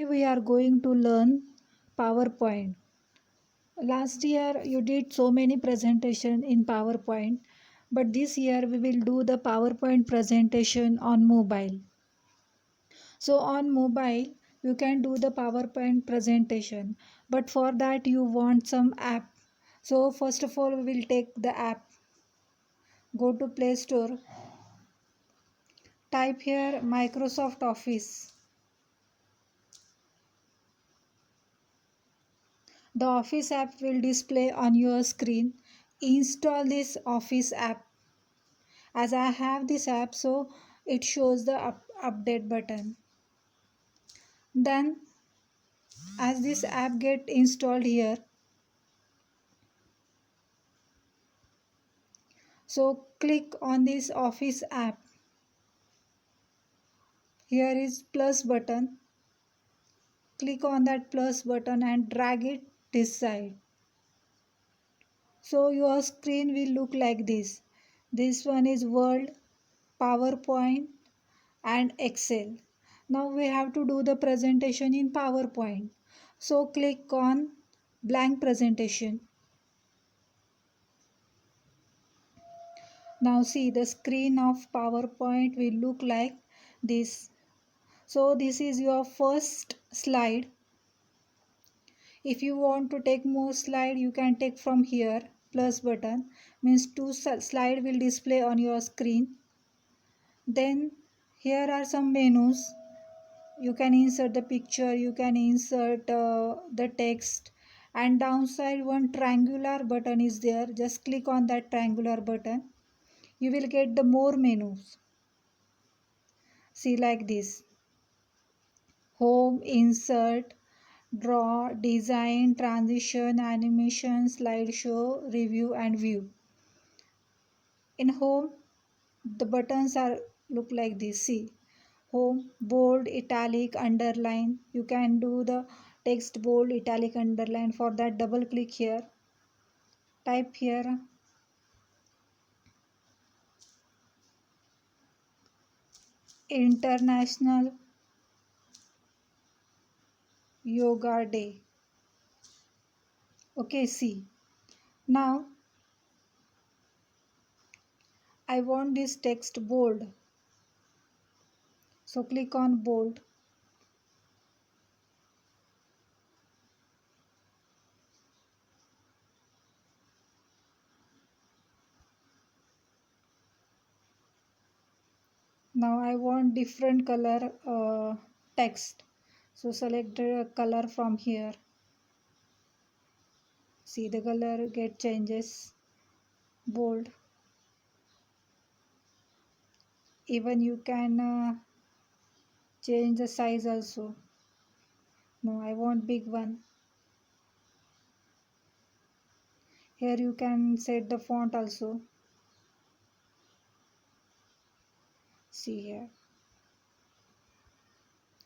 we are going to learn PowerPoint. Last year you did so many presentation in PowerPoint, but this year we will do the PowerPoint presentation on mobile. So on mobile you can do the PowerPoint presentation, but for that you want some app. So first of all we will take the app. Go to Play Store, type here Microsoft Office. The Office app will display on your screen. Install this Office app. As I have this app, so it shows the update button. Then as this app get installed here, so click on this Office app. Here is plus button. Click on that plus button and drag it this side. So your screen will look like this. This one is Word, PowerPoint and Excel. Now we have to do the presentation in PowerPoint. So click on blank presentation. Now see, the screen of PowerPoint will look like this. So this is your first slide. If you want to take more slide, you can take from here. Plus button means two slide will display on your screen. Then here are some menus. You can insert the picture, you can insert the text, and downside one triangular button is there. Just click on that triangular button. You will get the more menus. See, like this: home, insert, draw, design, transition, animation, slideshow, review and view. In home the buttons are look like this. See, home, bold, italic, underline. You can do the text bold, italic, underline. For that double click here, type here International Yoga Day. Okay, see, now I want this text bold, so click on bold. Now I want different color text, so select the color from here. See, the color get changes, bold. Even you can change the size also. No, I want big one. Here you can set the font also. See here.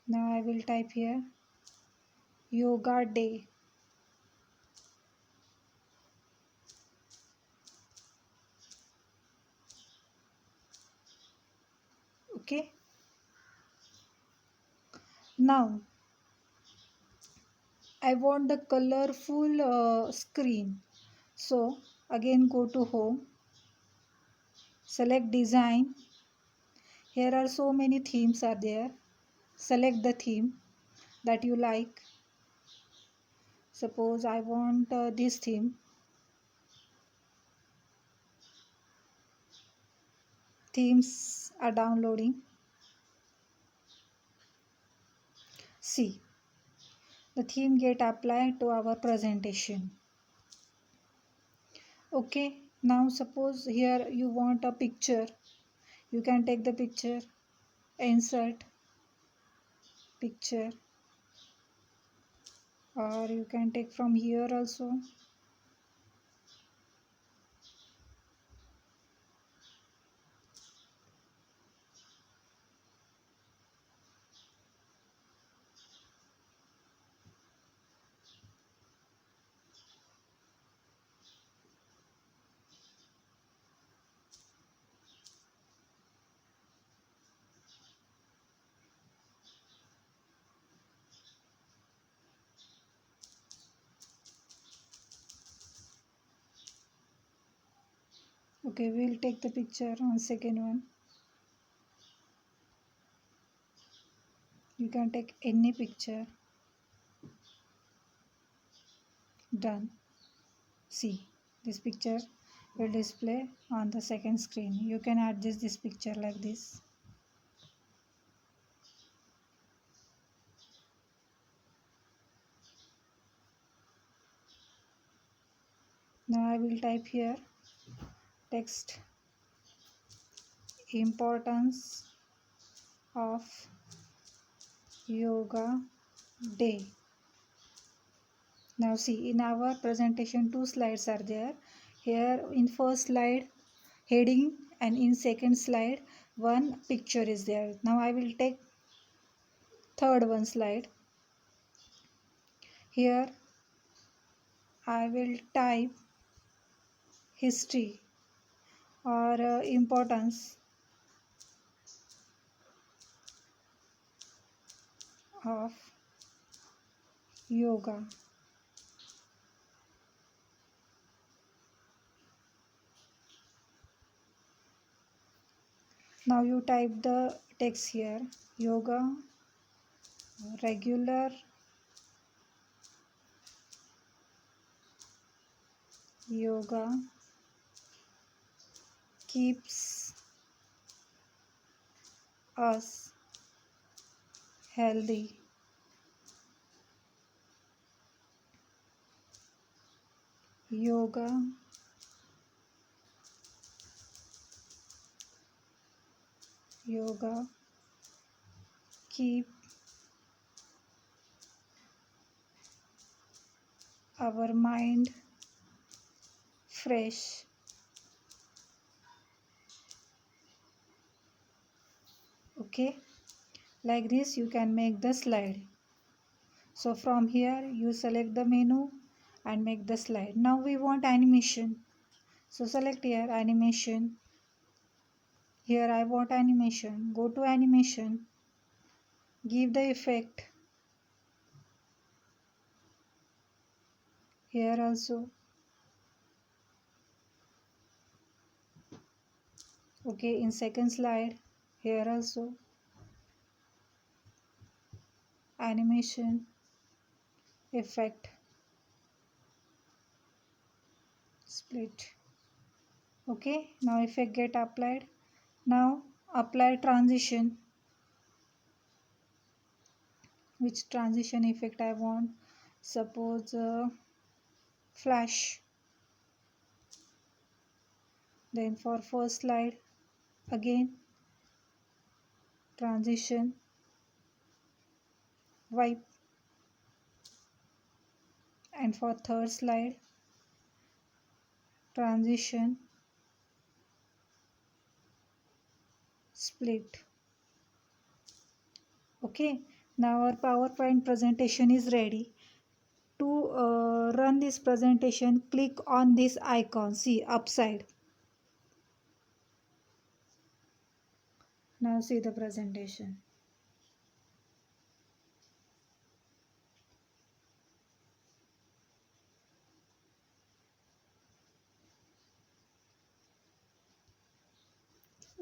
Now I will type here Yoga Day. Okay. Now I want the colorful screen. So again go to home. Select design. Here are so many themes are there. Select the theme that you like. Suppose I want this theme. Themes are downloading. See, the theme get applied to our presentation. Okay, now suppose here you want a picture. You can take the picture, insert picture, or you can take from here also. Okay, we'll take the picture on second one. You can take any picture. Done. See, this picture will display on the second screen. You can adjust this picture like this. Now I will type here text importance of yoga day. Now see, in our presentation 2 slides are there. Here in first slide heading and in second slide one picture is there. Now I will take third one slide. Here I will type history or importance of yoga. Now you type the text here. Yoga, regular yoga keeps us healthy. Yoga keep our mind fresh. Okay, like this you can make the slide. So from here you select the menu and make the slide. Now we want animation. So select here animation. Here I want animation. Go to animation. Give the effect. Here also. Okay, in second slide. Here also. Animation. Effect. Split. Okay, now effect get applied. Now apply transition. Which transition effect I want? Suppose flash. Then for first slide again transition wipe, and for third slide transition split. Okay, now our PowerPoint presentation is ready. To run this presentation, click on this icon, see upside. Now see the presentation.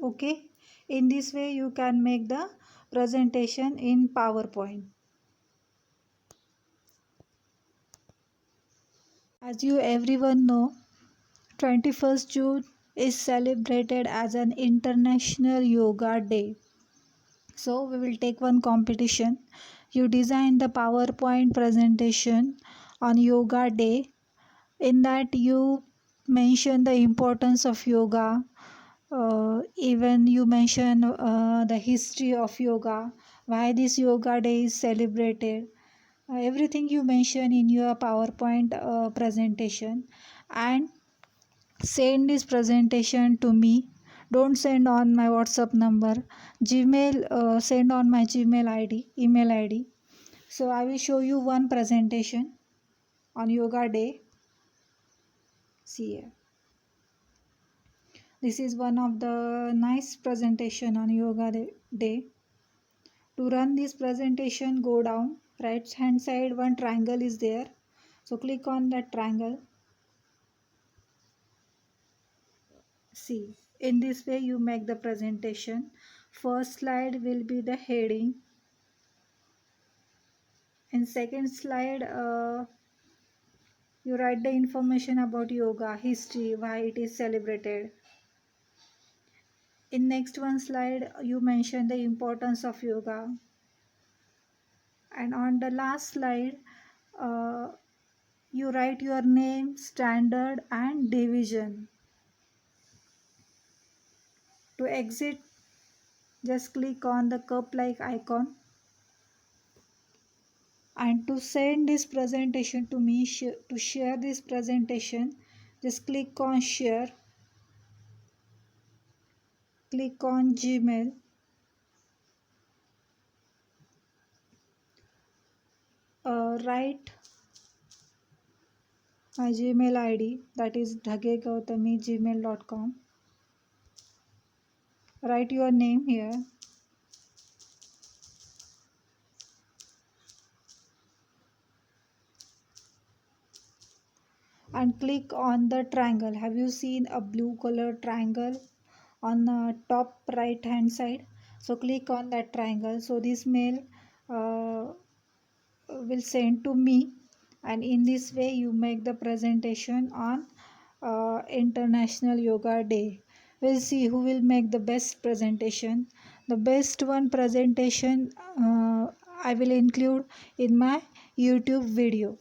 Okay, in this way you can make the presentation in PowerPoint. As you everyone know, 21st June is celebrated as an International Yoga Day. So we will take one competition. You design the PowerPoint presentation on Yoga Day. In that you mention the importance of yoga. Even you mention the history of yoga, why this Yoga Day is celebrated. Everything you mention in your PowerPoint presentation, and send this presentation to me. Don't send on my WhatsApp number. Gmail, send on my Gmail ID, email ID. So I will show you one presentation on Yoga Day. See here. This is one of the nice presentation on Yoga Day. To run this presentation, go down. Right hand side one triangle is there. So click on that triangle. See, in this way you make the presentation. First slide will be the heading. In second slide, you write the information about yoga, history, why it is celebrated. In next one slide, you mention the importance of yoga. And on the last slide, uh, you write your name, standard and division. To exit, just click on the cup like icon. And to send this presentation to me, to share this presentation, just click on share, click on Gmail, write my Gmail ID, that is dhagegautami@gmail.com. Write your name here and click on the triangle. Have you seen a blue color triangle on the top right hand side? So click on that triangle. So this mail will send to me, and in this way you make the presentation on International Yoga Day. We'll see who will make the best presentation. The best one presentation I will include in my YouTube video.